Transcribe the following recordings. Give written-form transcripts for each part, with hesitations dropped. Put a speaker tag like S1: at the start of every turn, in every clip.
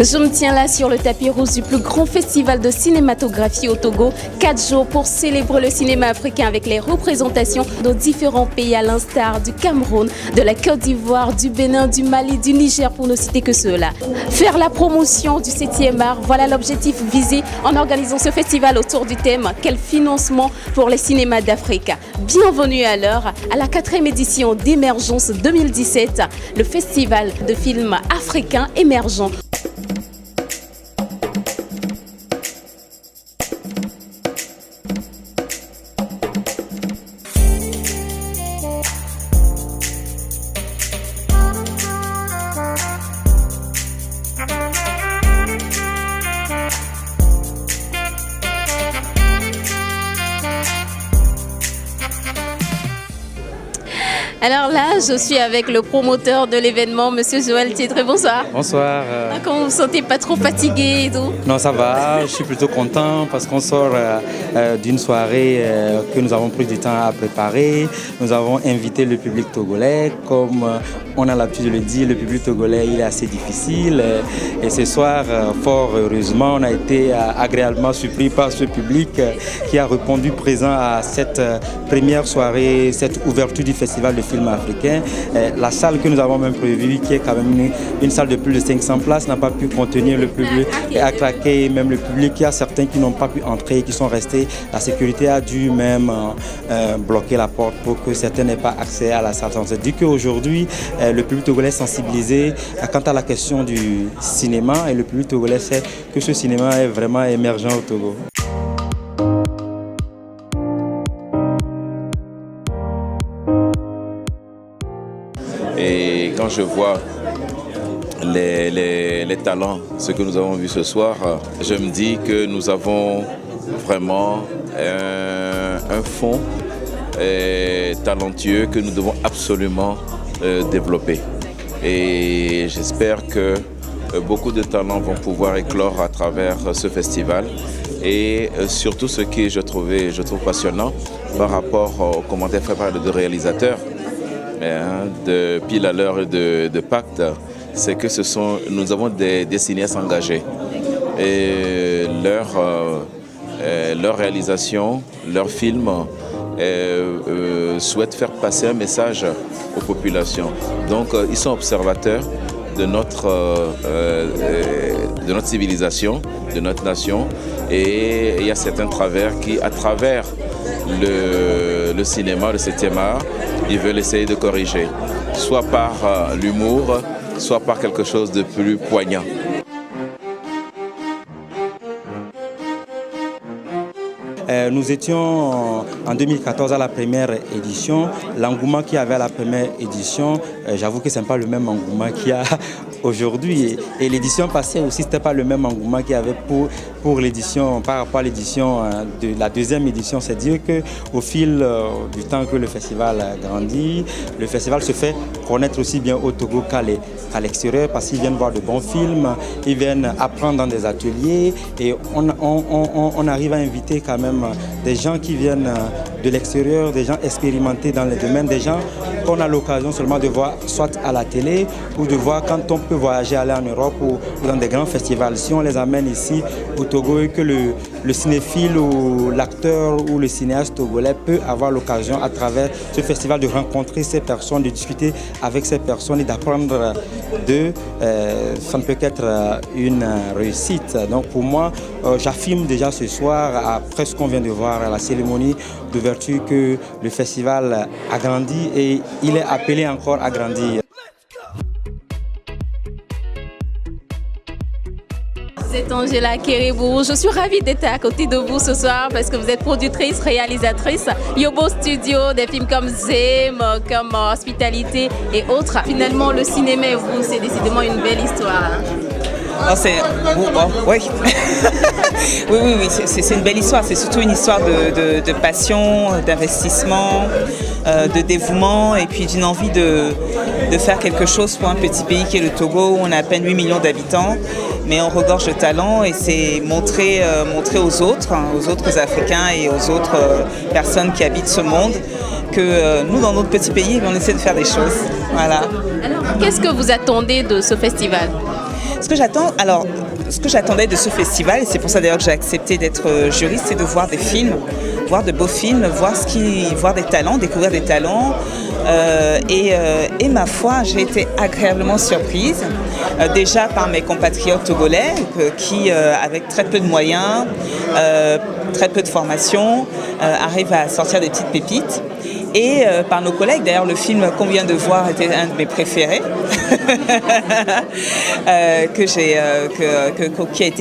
S1: Je me tiens là sur le tapis rouge du plus grand festival de cinématographie au Togo. 4 jours pour célébrer le cinéma africain avec les représentations de différents pays à l'instar du Cameroun, de la Côte d'Ivoire, du Bénin, du Mali, du Niger pour ne citer que ceux-là. Faire la promotion du 7e art, voilà l'objectif visé en organisant ce festival autour du thème « Quel financement pour les cinémas d'Afrique ?» Bienvenue alors à la 4e édition d'Émergence 2017, le festival de films africains émergents. Alors là, je suis avec le promoteur de l'événement, Monsieur Joël Titré. Bonsoir.
S2: Bonsoir.
S1: Comment vous ne vous sentez pas trop fatigué et tout?
S2: Non, ça va. Je suis plutôt content parce qu'on sort d'une soirée que nous avons pris du temps à préparer. Nous avons invité le public togolais. Comme on a l'habitude de le dire, le public togolais, il est assez difficile. Et ce soir, fort heureusement, on a été agréablement surpris par ce public qui a répondu présent à cette première soirée, cette ouverture du festival de films africains. La salle que nous avons même prévue, qui est quand même une salle de plus de 500 places, n'a pas pu contenir le public et a craqué même le public. Il y a certains qui n'ont pas pu entrer, qui sont restés. La sécurité a dû même bloquer la porte pour que certains n'aient pas accès à la salle. On se dit qu'aujourd'hui, le public togolais est sensibilisé quant à la question du cinéma et le public togolais sait que ce cinéma est vraiment émergent au Togo.
S3: Et quand je vois les talents, ce que nous avons vu ce soir, je me dis que nous avons vraiment un fond talentueux que nous devons absolument développer. Et j'espère que beaucoup de talents vont pouvoir éclore à travers ce festival. Et surtout ce que je trouve passionnant par rapport aux commentaires faits par les deux réalisateurs, de Pile à l'heure et de Pacte, c'est que nous avons des cinéastes engagés. Et leur réalisation, leur film souhaitent faire passer un message aux populations. Donc ils sont observateurs de notre civilisation, de notre nation. Et il y a certains travers qui, à travers le cinéma, le 7e art, ils veulent essayer de corriger, soit par l'humour, soit par quelque chose de plus poignant.
S2: Nous étions en 2014 à la première édition. L'engouement qu'il y avait à la première édition, j'avoue que ce n'est pas le même engouement qu'il y a aujourd'hui. Et l'édition passée aussi, ce n'était pas le même engouement qu'il y avait pour l'édition, par rapport à l'édition de la deuxième édition. C'est dire qu'au fil du temps que le festival grandit, le festival se fait connaître aussi bien au Togo qu'à l'extérieur parce qu'ils viennent voir de bons films, ils viennent apprendre dans des ateliers et on arrive à inviter quand même des gens qui viennent de l'extérieur, des gens expérimentés dans les domaines, des gens qu'on a l'occasion seulement de voir soit à la télé ou de voir quand on peut voyager, aller en Europe ou dans des grands festivals. Si on les amène ici au Togo et que le cinéphile ou l'acteur ou le cinéaste togolais peut avoir l'occasion à travers ce festival de rencontrer ces personnes, de discuter avec ces personnes et d'apprendre d'eux, ça ne peut qu'être une réussite. Donc pour moi, j'affirme déjà ce soir, après ce qu'on vient de voir à la cérémonie d'ouverture, que le festival a grandi et il est appelé encore à grandir.
S1: C'est Angela Kéribou. Je suis ravie d'être à côté de vous ce soir parce que vous êtes productrice, réalisatrice. Yobo Studio, des films comme Zem, comme Hospitalité et autres. Finalement, le cinéma et vous, c'est décidément une belle histoire.
S4: Oui, c'est une belle histoire. C'est surtout une histoire de passion, d'investissement, de dévouement et puis d'une envie de faire quelque chose pour un petit pays qui est le Togo où on a à peine 8 millions d'habitants. Mais on regorge de talent et c'est montrer aux autres Africains et aux autres personnes qui habitent ce monde que nous, dans notre petit pays, on essaie de faire des choses. Voilà.
S1: Alors, qu'est-ce que vous attendez de ce festival ?
S4: Ce que j'attendais de ce festival, et c'est pour ça d'ailleurs que j'ai accepté d'être juriste, c'est de voir des films, voir de beaux films, voir des talents, découvrir des talents. Et ma foi, j'ai été agréablement surprise, déjà par mes compatriotes togolais qui, avec très peu de moyens, très peu de formation, arrivent à sortir des petites pépites. Et par nos collègues, d'ailleurs le film qu'on vient de voir était un de mes préférés,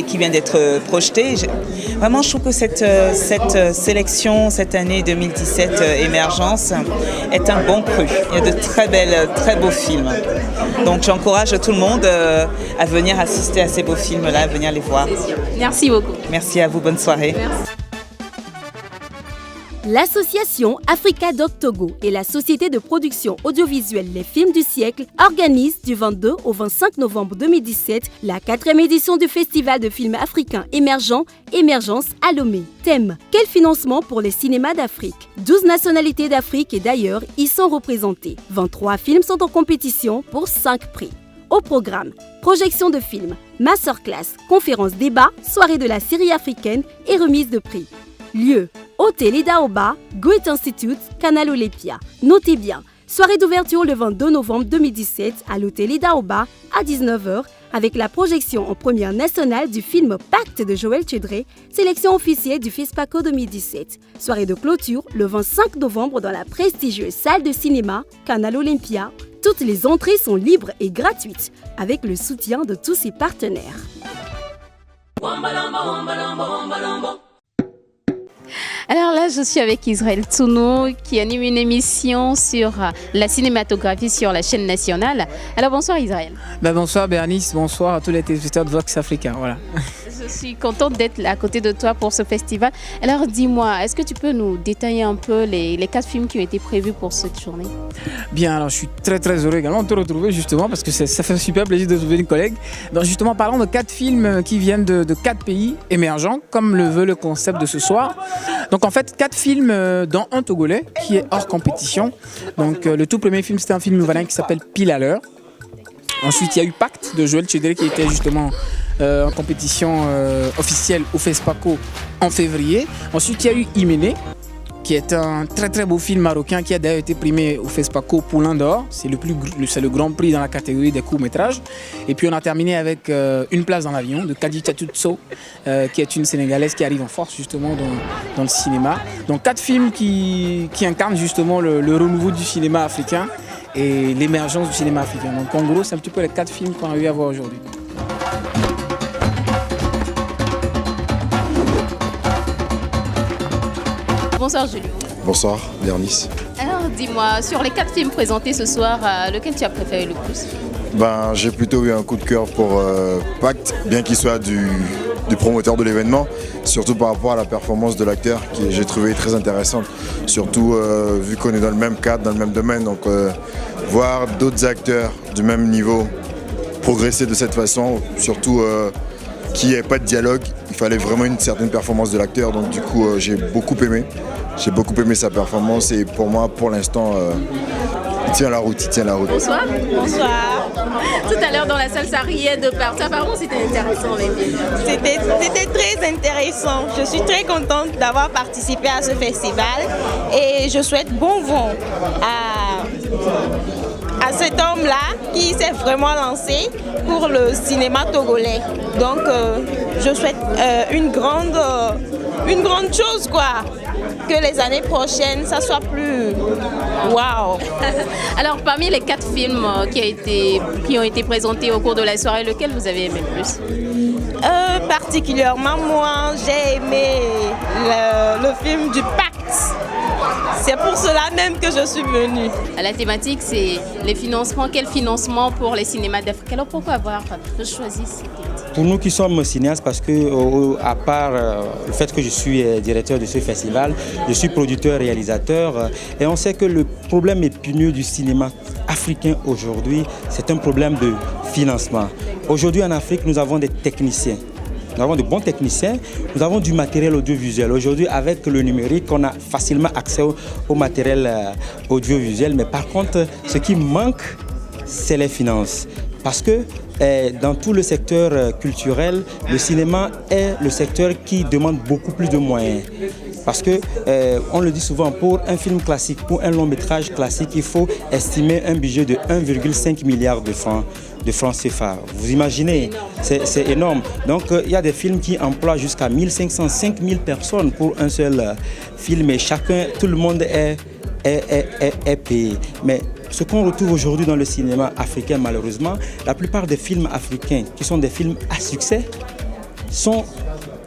S4: qui vient d'être projeté. Vraiment, je trouve que cette sélection, cette année 2017 Émergence, est un bon cru. Il y a de très beaux films. Donc j'encourage tout le monde à venir assister à ces beaux films-là, à venir les voir.
S1: Merci beaucoup.
S4: Merci à vous, bonne soirée.
S1: Merci.
S5: L'association Africa Doc Togo et la société de production audiovisuelle Les Films du Siècle organisent du 22 au 25 novembre 2017 la 4e édition du Festival de films africains émergents Émergence à Lomé. Thème: quel financement pour les cinémas d'Afrique? 12 nationalités d'Afrique et d'ailleurs y sont représentées. 23 films sont en compétition pour 5 prix. Au programme, projection de films, masterclass, conférences débat, soirée de la série africaine et remise de prix. Lieu: Hôtel Idaoba, Goethe Institute, Canal Olympia. Notez bien, soirée d'ouverture le 22 novembre 2017 à l'Hôtel Idaoba à 19h avec la projection en première nationale du film Pacte de Joël Tchedré, sélection officielle du FESPACO 2017. Soirée de clôture le 25 novembre dans la prestigieuse salle de cinéma Canal Olympia. Toutes les entrées sont libres et gratuites avec le soutien de tous ses partenaires.
S1: Alors là, je suis avec Israël Tsounou qui anime une émission sur la cinématographie sur la chaîne nationale. Alors bonsoir Israël.
S6: Bonsoir Bernice, bonsoir à tous les téléspectateurs de Vox Africa. Voilà.
S1: Je suis contente d'être à côté de toi pour ce festival. Alors dis-moi, est-ce que tu peux nous détailler un peu les 4 films qui ont été prévus pour cette journée?
S6: Bien, alors je suis très heureux également de te retrouver justement parce que ça fait super plaisir de trouver une collègue. Donc justement, parlons de 4 films qui viennent de 4 pays émergents, comme le veut le concept de ce soir. Donc en fait, 4 films dont un Togolais qui est hors compétition. Donc le tout premier film, c'était un film nouvelin qui s'appelle Pile à l'heure. Ensuite, il y a eu Pacte de Joël Tchedré qui était justement en compétition officielle au FESPACO en février. Ensuite, il y a eu Iméné, qui est un très beau film marocain qui a d'ailleurs été primé au FESPACO Poulain d'Or. C'est le grand prix dans la catégorie des courts-métrages. Et puis on a terminé avec Une place dans l'avion de Kadi Chatutso, qui est une Sénégalaise qui arrive en force justement dans le cinéma. Donc 4 films qui incarnent justement le renouveau du cinéma africain et l'émergence du cinéma africain. Donc en gros, c'est un petit peu les 4 films qu'on a eu à voir aujourd'hui.
S1: Bonsoir Julio.
S7: Bonsoir Bernice.
S1: Alors dis-moi, sur les 4 films présentés ce soir, lequel tu as préféré le plus?
S7: J'ai plutôt eu un coup de cœur pour Pacte, bien qu'il soit du promoteur de l'événement, surtout par rapport à la performance de l'acteur que j'ai trouvé très intéressante, surtout vu qu'on est dans le même cadre, dans le même domaine, donc voir d'autres acteurs du même niveau progresser de cette façon, surtout qu'il n'y ait pas de dialogue, il fallait vraiment une certaine performance de l'acteur, donc du coup j'ai beaucoup aimé sa performance et pour moi pour l'instant il tient la route.
S1: Bonsoir.
S8: Bonsoir.
S1: Tout à l'heure dans la salle, ça riait de partout. Apparemment, c'était intéressant les films.
S8: C'était très intéressant. Je suis très contente d'avoir participé à ce festival et je souhaite bon vent à cet homme-là qui s'est vraiment lancé pour le cinéma togolais. Donc, je souhaite une grande chose, quoi. Que les années prochaines, ça soit plus waouh.
S1: Alors, parmi les 4 films qui ont été présentés au cours de la soirée, lequel vous avez aimé le plus?
S8: Particulièrement, moi, j'ai aimé le film du Pacte. C'est pour cela même que je suis venue.
S1: La thématique, c'est les financements. Quel financement pour les cinémas d'Afrique? Alors, pourquoi avoir choisi cette thématique?
S2: Pour nous qui sommes cinéastes, parce que à part le fait que je suis directeur de ce festival, je suis producteur-réalisateur et on sait que le problème épineux du cinéma africain aujourd'hui, c'est un problème de financement. Aujourd'hui en Afrique, nous avons des techniciens. Nous avons de bons techniciens, nous avons du matériel audiovisuel. Aujourd'hui, avec le numérique, on a facilement accès au matériel audiovisuel. Mais par contre, ce qui manque, c'est les finances. Parce que dans tout le secteur culturel, le cinéma est le secteur qui demande beaucoup plus de moyens. Parce que, on le dit souvent, pour un film classique, pour un long métrage classique, il faut estimer un budget de 1,5 milliard de francs CFA. Vous imaginez, c'est énorme. Donc, il y a des films qui emploient jusqu'à 1500, 5000 personnes pour un seul film et tout le monde est payé. Mais ce qu'on retrouve aujourd'hui dans le cinéma africain, malheureusement, la plupart des films africains qui sont des films à succès sont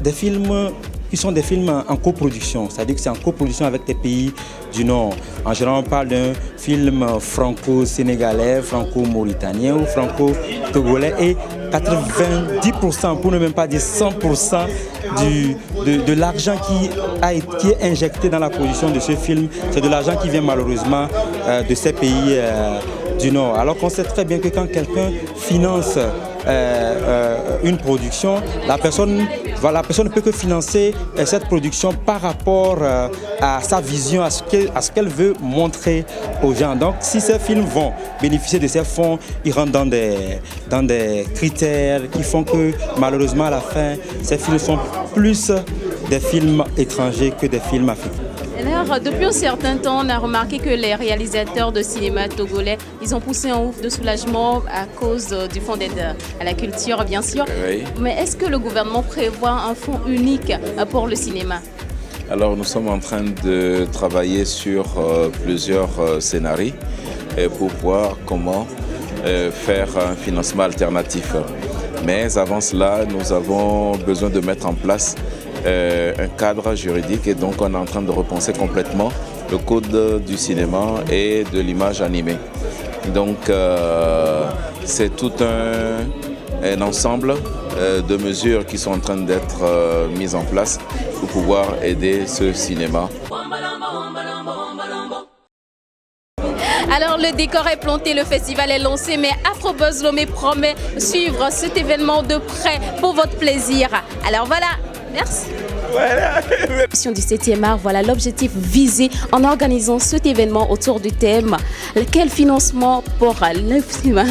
S2: des films en coproduction, c'est-à-dire que c'est en coproduction avec des pays du Nord. En général, on parle d'un film franco-sénégalais, franco-mauritanien ou franco-togolais et 90%, pour ne même pas dire 100% de l'argent qui est injecté dans la production de ce film, c'est de l'argent qui vient malheureusement de ces pays du Nord. Alors qu'on sait très bien que quand quelqu'un finance une production, la personne ne peut que financer cette production par rapport à sa vision, à ce qu'elle veut montrer aux gens. Donc si ces films vont bénéficier de ces fonds, ils rentrent dans des critères qui font que malheureusement à la fin, ces films sont plus des films étrangers que des films africains.
S1: Alors, depuis un certain temps, on a remarqué que les réalisateurs de cinéma togolais, ils ont poussé un ouf de soulagement à cause du fonds d'aide à la culture, bien sûr.
S3: Oui.
S1: Mais est-ce que le gouvernement prévoit un fonds unique pour le cinéma?
S3: Alors, nous sommes en train de travailler sur plusieurs scénarios pour voir comment faire un financement alternatif. Mais avant cela, nous avons besoin de mettre en place un cadre juridique et donc on est en train de repenser complètement le code du cinéma et de l'image animée. Donc c'est tout un ensemble de mesures qui sont en train d'être mises en place pour pouvoir aider ce cinéma.
S1: Alors le décor est planté, le festival est lancé, mais Afrobuzz Lomé promet suivre cet événement de près pour votre plaisir. Alors voilà, merci. Voilà. Du 7e art, voilà l'objectif visé en organisant cet événement autour du thème. Quel financement pour le cinéma?